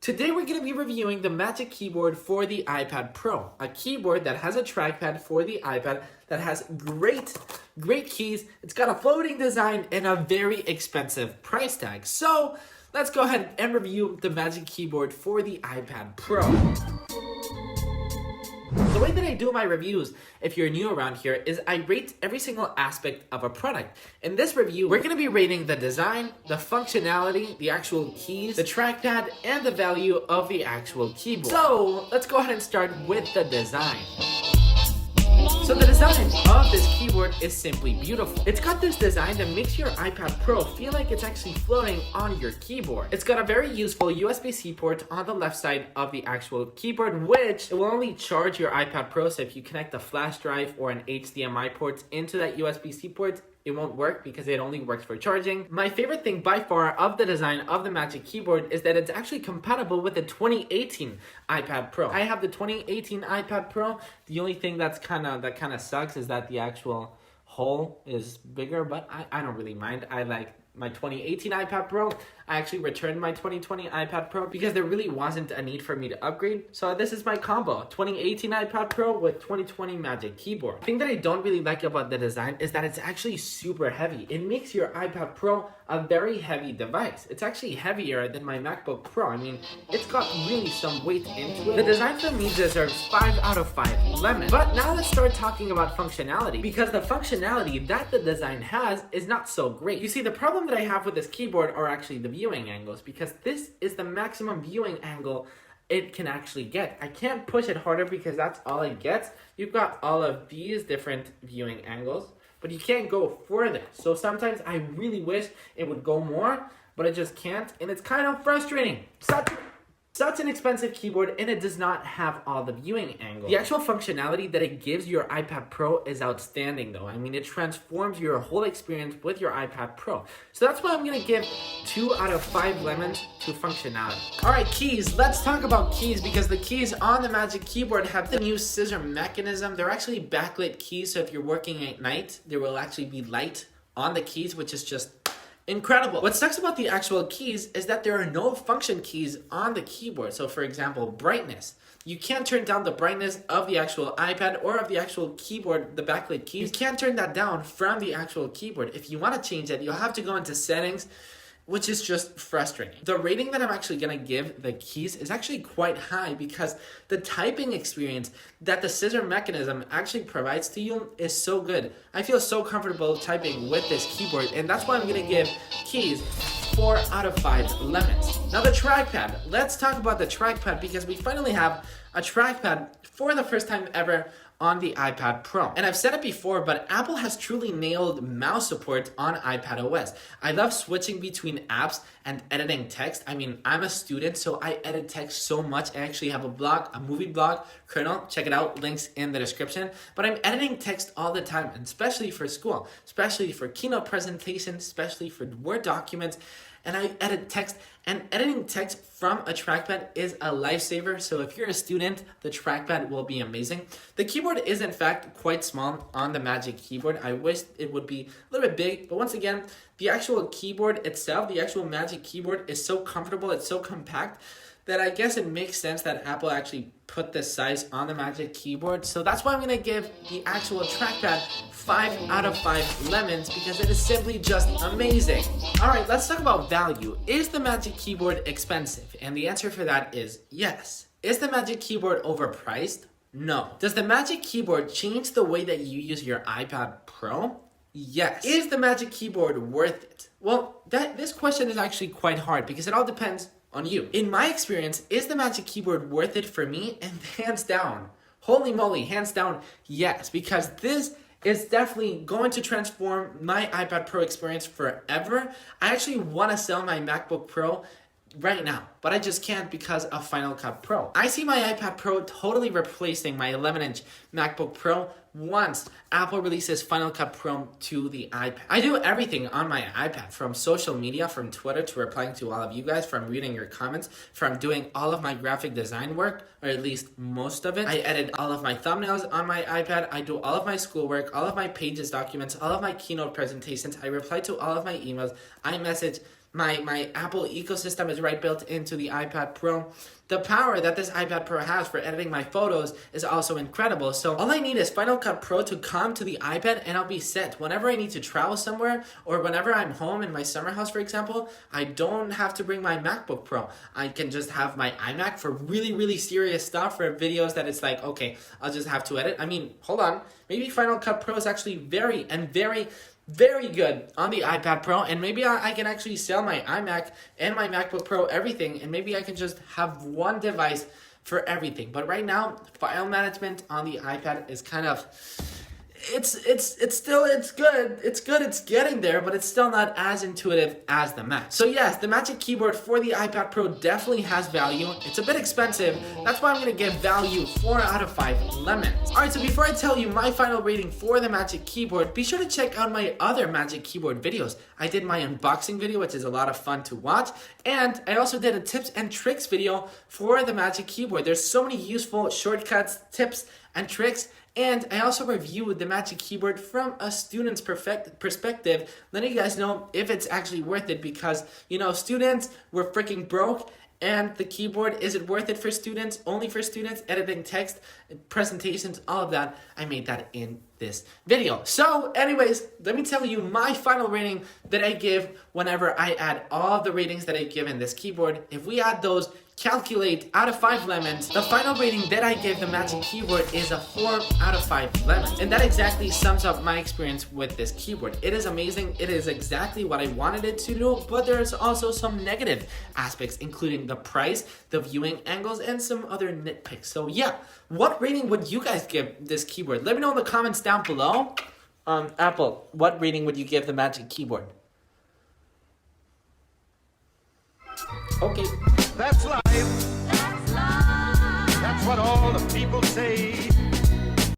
Today we're going to be reviewing the Magic Keyboard for the iPad Pro, a keyboard that has a trackpad for the iPad that has great keys. It's got a floating design and a very expensive price tag. So let's go ahead and review the Magic Keyboard for the iPad Pro. The way that I do my reviews, if you're new around here, is I rate every single aspect of a product. In this review, we're going to be rating the design, the functionality, the actual keys, the trackpad, and the value of the actual keyboard. So let's go ahead and start with the design. So the design of this keyboard is simply beautiful. It's got this design that makes your iPad Pro feel like it's actually floating on your keyboard. It's got a very useful USB-C port on the left side of the actual keyboard, which it will only charge your iPad Pro. So if you connect a flash drive or an HDMI port into that USB-C port, it won't work because it only works for charging. My favorite thing by far of the design of the Magic Keyboard is that it's actually compatible with the 2018 iPad Pro. I have the 2018 iPad Pro. The only thing that kind of sucks is that the actual hole is bigger, but I don't really mind. I like my 2018 iPad Pro. I actually returned my 2020 iPad Pro because there really wasn't a need for me to upgrade. So this is my combo, 2018 iPad Pro with 2020 Magic Keyboard. The thing that I don't really like about the design is that it's actually super heavy. It makes your iPad Pro a very heavy device. It's actually heavier than my MacBook Pro. I mean, it's got really some weight into it. The design for me deserves 5 out of 5 lemons. But now let's start talking about functionality, because the functionality that the design has is not so great. You see, the problem that I have with this keyboard are actually the viewing angles, because this is the maximum viewing angle it can actually get. I can't push it harder because that's all it gets. You've got all of these different viewing angles, but you can't go further. So sometimes I really wish it would go more, but it just can't, and it's kind of frustrating. Such an expensive keyboard, and it does not have all the viewing angles. The actual functionality that it gives your iPad Pro is outstanding though. I mean, it transforms your whole experience with your iPad Pro. So that's why I'm gonna give 2 out of 5 lemons to functionality. All right, keys. Let's talk about keys, because the keys on the Magic Keyboard have the new scissor mechanism. They're actually backlit keys, so if you're working at night, there will actually be light on the keys, which is just incredible. What sucks about the actual keys is that there are no function keys on the keyboard. So for example, brightness. You can't turn down the brightness of the actual iPad or of the actual keyboard, the backlit keys. You can't turn that down from the actual keyboard. If you want to change it, you'll have to go into settings, which is just frustrating. The rating that I'm actually gonna give the keys is actually quite high, because the typing experience that the scissor mechanism actually provides to you is so good. I feel so comfortable typing with this keyboard, and that's why I'm gonna give keys 4 out of 5 lemons. Now the trackpad. Let's talk about the trackpad, because we finally have a trackpad for the first time ever on the iPad Pro. And I've said it before, but Apple has truly nailed mouse support on iPadOS. I love switching between apps and editing text. I mean, I'm a student, so I edit text so much. I actually have a blog, a movie blog, Kernel. Check it out, links in the description. But I'm editing text all the time, and especially for school, especially for keynote presentations, especially for Word documents. And I edit text, and editing text from a trackpad is a lifesaver. So if you're a student, the trackpad will be amazing. The keyboard is in fact quite small on the Magic Keyboard. I wish it would be a little bit big, but once again, the actual keyboard itself, the actual Magic Keyboard is so comfortable, it's so compact, that I guess it makes sense that Apple actually put this size on the Magic Keyboard. So that's why I'm gonna give the actual trackpad 5 out of 5 lemons, because it is simply just amazing. All right, let's talk about value. Is the Magic Keyboard expensive? And the answer for that is yes. Is the Magic Keyboard overpriced? No. Does the Magic Keyboard change the way that you use your iPad Pro? Yes. Is the Magic Keyboard worth it? Well, this question is actually quite hard, because it all depends on you. In my experience, is the Magic Keyboard worth it for me? And hands down, holy moly, hands down, yes, because this is definitely going to transform my iPad Pro experience forever. I actually want to sell my MacBook Pro right now, but I just can't because of Final Cut Pro. I see my iPad Pro totally replacing my 11-inch MacBook Pro once Apple releases Final Cut Pro to the iPad. I do everything on my iPad, from social media, from Twitter to replying to all of you guys, from reading your comments, from doing all of my graphic design work, or at least most of it. I edit all of my thumbnails on my iPad. I do all of my schoolwork, all of my Pages documents, all of my keynote presentations. I reply to all of my emails. I message My Apple ecosystem is right built into the iPad Pro. The power that this iPad Pro has for editing my photos is also incredible. So all I need is Final Cut Pro to come to the iPad and I'll be set. Whenever I need to travel somewhere or whenever I'm home in my summer house, for example, I don't have to bring my MacBook Pro. I can just have my iMac for really, really serious stuff, for videos that it's like, okay, I'll just have to edit. I mean, hold on. Maybe Final Cut Pro is actually very good on the iPad Pro, and maybe I can actually sell my iMac and my MacBook Pro, everything, and maybe I can just have one device for everything. But right now, file management on the iPad is kind of, it's good. It's getting there, but it's still not as intuitive as the Mac. So yes, the Magic Keyboard for the iPad Pro definitely has value. It's a bit expensive. That's why I'm going to give value 4 out of 5 lemons. Alright, so before I tell you my final rating for the Magic Keyboard, be sure to check out my other Magic Keyboard videos. I did my unboxing video, which is a lot of fun to watch, and I also did a tips and tricks video for the Magic Keyboard. There's so many useful shortcuts, tips, and tricks. And I also reviewed the Magic Keyboard from a student's perspective, letting you guys know if it's actually worth it, because, you know, students were freaking broke, and the keyboard, is it worth it for students, only for students, editing text, presentations, all of that. I made that in this video. So anyways, let me tell you my final rating that I give whenever I add all the ratings that I give in this keyboard. If we add those, calculate out of 5 lemons, the final rating that I give the Magic Keyboard is a 4 out of 5 lemons. And that exactly sums up my experience with this keyboard. It is amazing. It is exactly what I wanted it to do, but there's also some negative aspects, including the price, the viewing angles, and some other nitpicks. So yeah, what rating would you guys give this keyboard? Let me know in the comments down below. Apple, what rating would you give the Magic Keyboard? Okay. That's life. That's life. That's what all the people say.